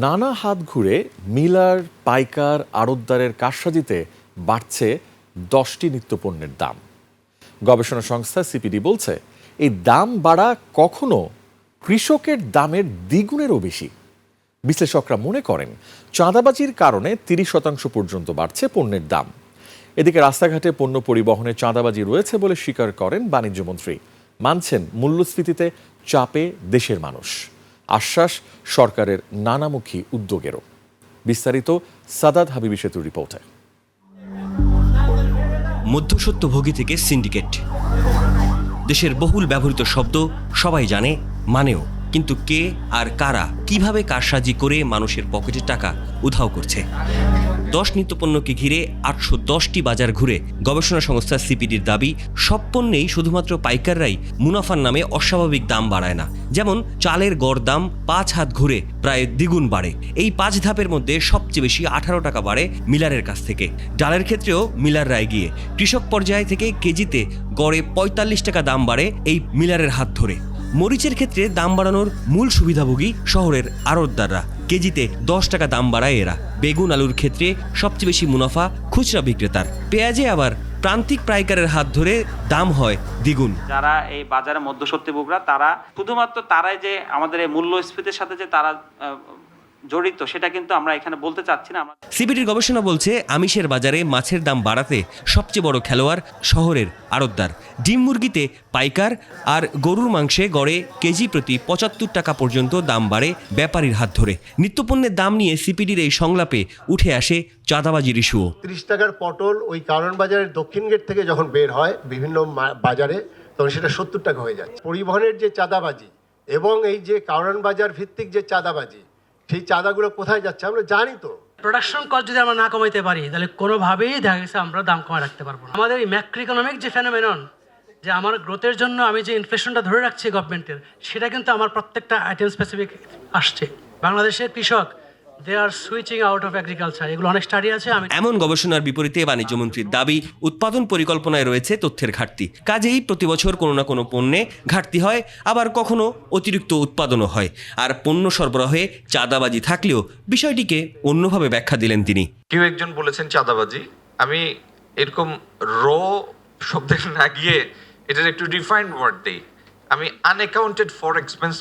নানা হাত ঘুরে মিলার, পাইকার, আড়তদারের কারসাজিতে বাড়ছে 10টি নিত্যপণ্যের দাম। গবেষণা সংস্থা সিপিডি বলছে, এই দাম বাড়া কখনো কৃষকের দামের দ্বিগুণেরও বেশি। বিশ্লেষকরা মনে করেন, চাঁদাবাজির কারণে 30% পর্যন্ত বাড়ছে পণ্যের দাম। এদিকে রাস্তাঘাটে পণ্য পরিবহনে চাঁদাবাজি রয়েছে বলে স্বীকার করেন বাণিজ্যমন্ত্রী। মানছেন মূল্যস্ফীতিতে চাপে দেশের মানুষ। আশ্বাস সরকারের নানামুখী উদ্যোগেরও। বিস্তারিত সাদাত হাবিবি সেতুর রিপোর্টে। মধ্যস্বত্বভোগী থেকে সিন্ডিকেট, দেশের বহুল ব্যবহৃত শব্দ সবাই জানে, মানেও, কিন্তু কে আর কারা কিভাবে কারসাজি করে মানুষের পকেটের টাকা উধাও করছে। 10 নিত্যপণ্যকে ঘিরে 810টি বাজার ঘুরে গবেষণা সংস্থা সিপিডির দাবি, সব পণ্যেই শুধুমাত্র পাইকাররাই মুনাফার নামে অস্বাভাবিক দাম বাড়ায় না। যেমন চালের গড় দাম 5 হাত ঘুরে প্রায় দ্বিগুণ বাড়ে। এই 5 ধাপের মধ্যে সবচেয়ে বেশি 18 টাকা বাড়ে মিলারের কাছ থেকে। ডালের ক্ষেত্রেও মিলাররা এগিয়ে। কৃষক পর্যায় থেকে কেজিতে গড়ে 45 টাকা দাম বাড়ে এই মিলারের হাত ধরে। মরিচের ক্ষেত্রে দাম বাড়ানোর মূল সুবিধাভোগী শহরের আড়তদাররা, কেজিতে 10 টাকা দাম বাড়ায় এরা। বেগুন আলুর ক্ষেত্রে সবচেয়ে বেশি মুনাফা খুচরা বিক্রেতার। পেঁয়াজে আবার প্রান্তিক পাইকারের হাত ধরে দাম হয় দ্বিগুণ। যারা এই বাজারে মধ্যস্বত্বভোগীরা, তারা শুধুমাত্র তারাই যে আমাদের এই মূল্যস্ফীতির সাথে যে তারা জড়িত, সেটা কিন্তু আমরা এখানে বলতে চাচ্ছি না। সিপিডির গবেষণা বলছে, আমিষের বাজারে মাছের দাম বাড়াতে সবচেয়ে বড় খেলোয়াড় শহরের আড়তদার। ডিম মুরগিতে পাইকার আর গরুর মাংসে গড়ে কেজি প্রতি 75 টাকা পর্যন্ত দাম বাড়ে ব্যাপারীর হাত ধরে। নিত্যপণ্যের দাম নিয়ে সিপিডির এই সংলাপে উঠে আসে চাঁদাবাজির ইস্যুও। 30 টাকার পটল ওই কারণ বাজারের দক্ষিণ গেট থেকে যখন বের হয় বিভিন্ন বাজারে, তখন সেটা 70 টাকা হয়ে যাচ্ছে। পরিবহনের যে চাঁদাবাজি এবং এই যে কারণ বাজার ভিত্তিক যে চাঁদাবাজি, সেই চাঁদাগুলো কোথায় যাচ্ছে আমরা জানি তো। প্রোডাকশন কস্ট যদি আমরা না কমাইতে পারি, তাহলে কোনোভাবেই দেখা গেছে আমরা দাম কমায় রাখতে পারবো না। আমাদের এই ম্যাক্রো ইকোনমিক যে ফেনোমেনন, যে আমার গ্রোথের জন্য আমি যে ইনফ্লেশনটা ধরে রাখছি গভর্নমেন্টের, সেটা কিন্তু আমার প্রত্যেকটা আইটেম স্পেসিফিক আসছে। বাংলাদেশের কৃষক দে are switching out of agriculture, এগুলো অনেক স্টাডি আছে। এমন গবেষণার বিপরীতে বাণিজ্যমন্ত্রীর দাবি, উৎপাদন পরিকল্পনায় রয়েছে তথ্যের ঘাটতি। কাজেই প্রতি বছর কোনো না কোনো পণ্যে ঘাটতি হয়, আবার কখনো অতিরিক্ত উৎপাদনও হয়। আর পণ্য সরবরাহে চাঁদাবাজি থাকলেও বিষয়টিকে অন্যভাবে ব্যাখ্যা দিলেন তিনি। কেউ একজন বলেছেন চাঁদাবাজি, আমি এরকম র শব্দে না গিয়ে এটার একটু ডিফাইন্ড ওয়ার্ড দিই। আমি আনঅ্যাকাউন্টেড ফর এক্সপেন্স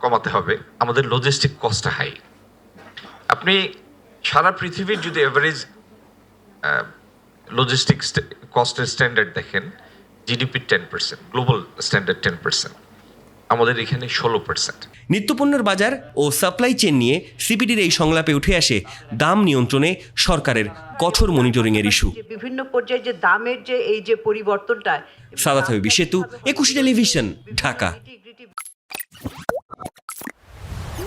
কমাতে হবে। আমাদের লজিস্টিক কস্টটা হাই। আপনি সারা পৃথিবীর যদি এভারেজ লজিস্টিক কস্টের স্ট্যান্ডার্ড দেখেন, জিডিপির 10%, গ্লোবাল স্ট্যান্ডার্ড 10%, আমাদের এখানে 16%। নিত্যপণ্যের বাজার ও সাপ্লাই চেইন নিয়ে সিপিডির এই সংলাপে উঠে আসে দাম নিয়ন্ত্রণে সরকারের কঠোর মনিটরিংয়ের ইস্যু। বিভিন্ন পর্যায়ে যে দামের যে এই যে পরিবর্তনটা। সাদাত হাবিবি সেতু, 21 টেলিভিশন, ঢাকা।